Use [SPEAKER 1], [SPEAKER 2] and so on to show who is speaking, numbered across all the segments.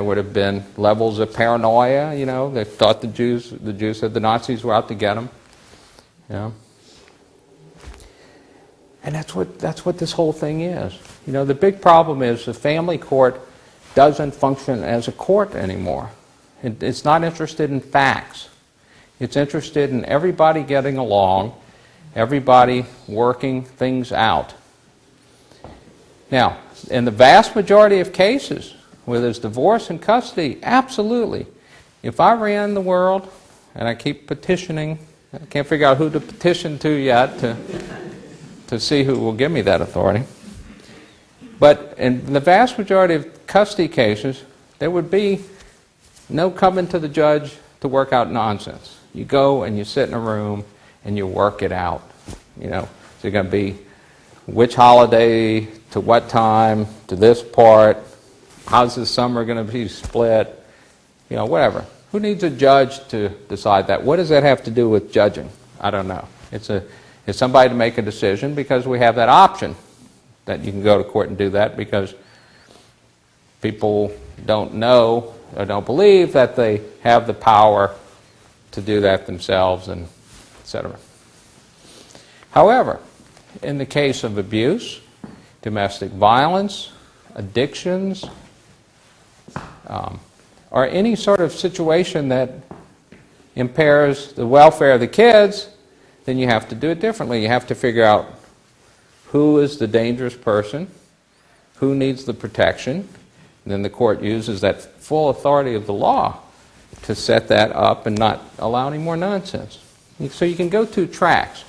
[SPEAKER 1] There would have been levels of paranoia, you know. They thought the Jews said the Nazis were out to get them. You know. And that's what this whole thing is. You know, the big problem is the family court doesn't function as a court anymore. It's not interested in facts. It's interested in everybody getting along, everybody working things out. Now, in the vast majority of cases where there's divorce and custody, absolutely. If I ran the world, and I keep petitioning, I can't figure out who to petition to yet to see who will give me that authority. But in the vast majority of custody cases, there would be no coming to the judge to work out nonsense. You go and you sit in a room and you work it out. You know, so you're going to be which holiday to what time to this part. How's the summer going to be split? You know, whatever. Who needs a judge to decide that? What does that have to do with judging? I don't know. It's somebody to make a decision because we have that option that you can go to court and do that because people don't know or don't believe that they have the power to do that themselves, and etc. However, in the case of abuse, domestic violence, addictions, or any sort of situation that impairs the welfare of the kids, then you have to do it differently. You have to figure out who is the dangerous person, who needs the protection, and then the court uses that full authority of the law to set that up and not allow any more nonsense. So you can go two tracks,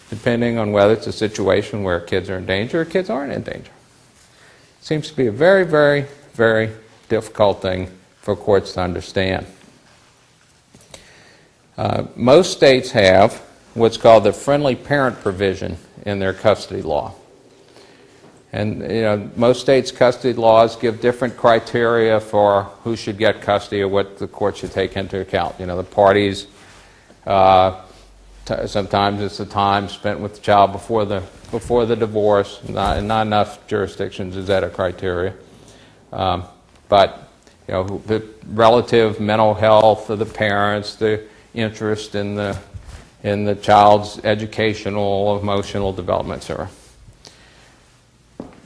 [SPEAKER 1] depending on whether it's a situation where kids are in danger or kids aren't in danger. It seems to be a very, very, very difficult thing for courts to understand. Most states have what's called the friendly parent provision in their custody law. And you know, most states' custody laws give different criteria for who should get custody or what the court should take into account. You know, the parties, sometimes it's the time spent with the child before the divorce. Not enough jurisdictions is that a criteria. But you know, the relative mental health of the parents, the interest in the child's educational, emotional development, etc.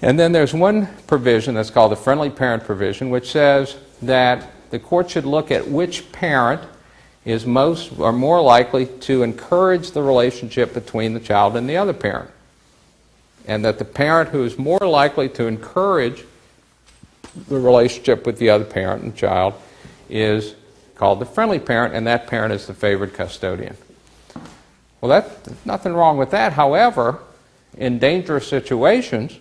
[SPEAKER 1] And then there's one provision that's called the friendly parent provision, which says that the court should look at which parent is most or more likely to encourage the relationship between the child and the other parent. And that the parent who is more likely to encourage the relationship with the other parent and child is called the friendly parent, and that parent is the favored custodian. Well, there's nothing wrong with that. However, in dangerous situations,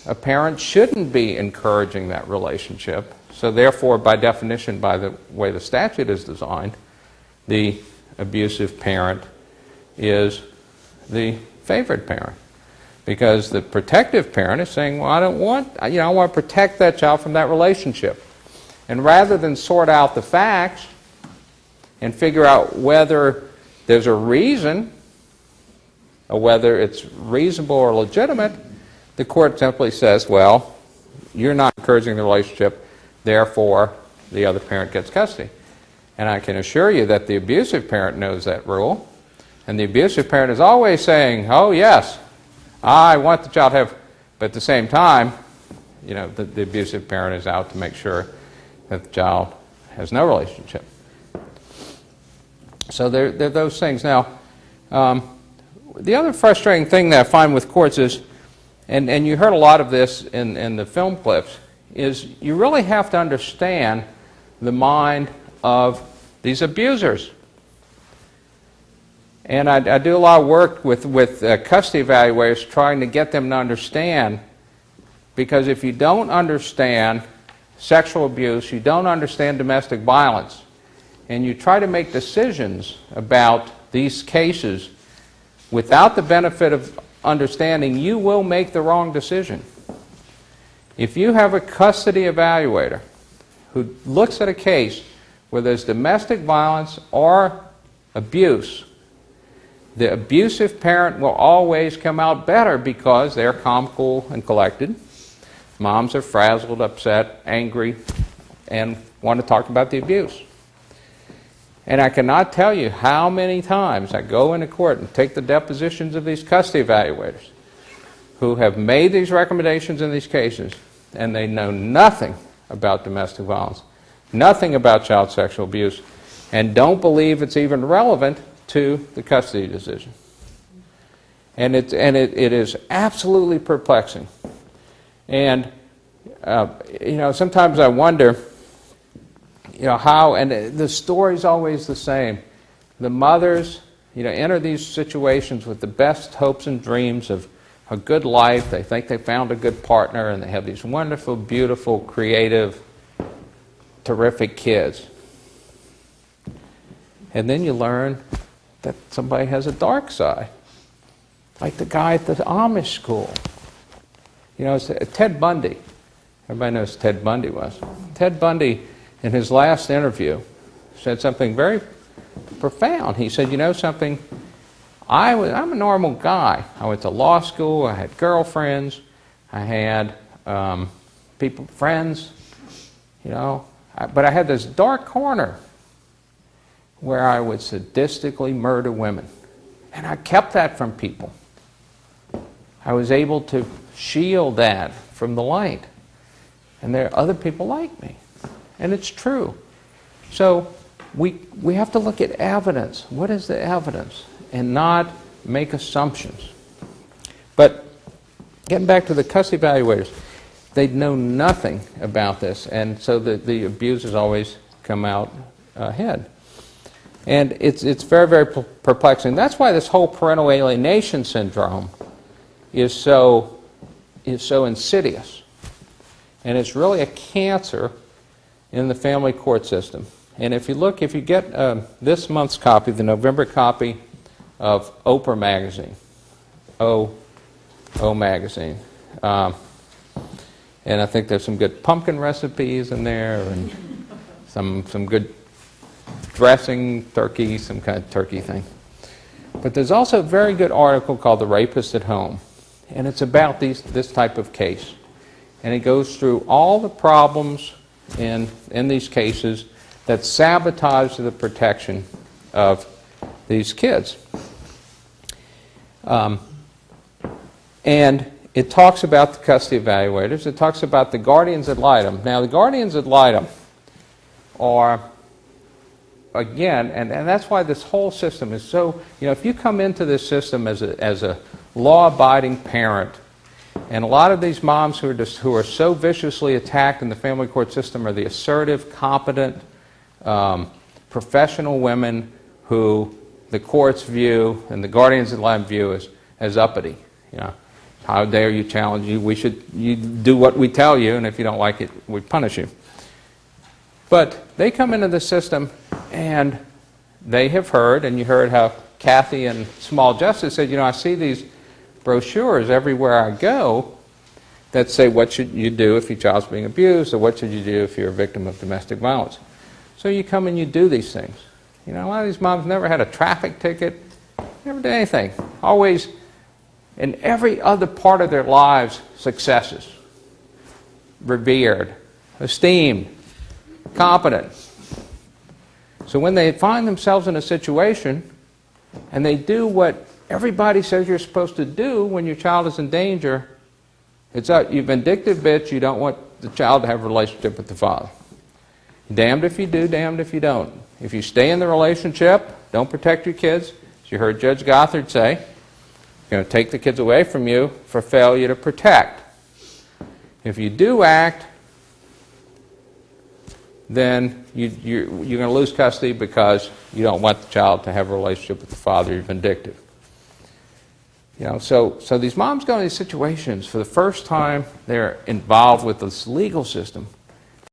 [SPEAKER 1] a parent shouldn't be encouraging that relationship. So therefore, by definition, by the way the statute is designed, the abusive parent is the favored parent. Because the protective parent is saying, well, I want to protect that child from that relationship. And rather than sort out the facts and figure out whether there's a reason or whether it's reasonable or legitimate, the court simply says, well, you're not encouraging the relationship, therefore the other parent gets custody. And I can assure you that the abusive parent knows that rule. And the abusive parent is always saying, oh yes, I want the child to have, but at the same time, you know, the abusive parent is out to make sure that the child has no relationship. So there are those things. Now, the other frustrating thing that I find with courts is, and you heard a lot of this in the film clips, is you really have to understand the mind of these abusers. And I do a lot of work with custody evaluators trying to get them to understand, because if you don't understand sexual abuse, you don't understand domestic violence, and you try to make decisions about these cases without the benefit of understanding, you will make the wrong decision. If you have a custody evaluator who looks at a case where there's domestic violence or abuse, the abusive parent will always come out better because they're calm, cool, and collected. Moms are frazzled, upset, angry, and want to talk about the abuse. And I cannot tell you how many times I go into court and take the depositions of these custody evaluators who have made these recommendations in these cases, and they know nothing about domestic violence, nothing about child sexual abuse, and don't believe it's even relevant to the custody decision. And it is absolutely perplexing. And sometimes I wonder, how, and the story's always the same. The mothers, enter these situations with the best hopes and dreams of a good life. They think they found a good partner, and they have these wonderful, beautiful, creative, terrific kids. And then you learn that somebody has a dark side. Like the guy at the Amish school. It's Ted Bundy. Everybody knows who Ted Bundy was. Ted Bundy, in his last interview, said something very profound. He said, something, I'm a normal guy. I went to law school, I had girlfriends, I had friends, but I had this dark corner where I would sadistically murder women. And I kept that from people. I was able to shield that from the light. And there are other people like me. And it's true. So we have to look at evidence. What is the evidence? And not make assumptions. But getting back to the custody evaluators, they know nothing about this. And so the abuses always come out ahead. And it's very, very perplexing. That's why this whole parental alienation syndrome is so insidious. And it's really a cancer in the family court system. And if you get this month's copy, the November copy of Oprah magazine, O magazine, and I think there's some good pumpkin recipes in there, and some good dressing, turkey, some kind of turkey thing. But there's also a very good article called The Rapist at Home. And it's about this type of case. And it goes through all the problems in these cases that sabotage the protection of these kids. And it talks about the custody evaluators. It talks about the guardians ad litem. Now, the guardians ad litem are, again, and that's why this whole system is so, if you come into this system as a law-abiding parent, and a lot of these moms who are so viciously attacked in the family court system are the assertive, competent, professional women who the courts view and the guardians ad litem view as uppity. How dare you challenge you? You do what we tell you, and if you don't like it, we punish you. But they come into the system, and they have heard, and you heard how Kathy and Small Justice said, I see these brochures everywhere I go that say what should you do if your child's being abused, or what should you do if you're a victim of domestic violence. So you come and you do these things. A lot of these moms never had a traffic ticket, never did anything. Always, in every other part of their lives, successes. Revered, esteemed, competent. So when they find themselves in a situation and they do what everybody says you're supposed to do when your child is in danger, it's you vindictive bitch, you don't want the child to have a relationship with the father. Damned if you do, damned if you don't. If you stay in the relationship, don't protect your kids, as you heard Judge Gothard say, you're going to take the kids away from you for failure to protect. If you do act, then you're going to lose custody because you don't want the child to have a relationship with the father. You're vindictive. So these moms go into these situations for the first time. They're involved with this legal system,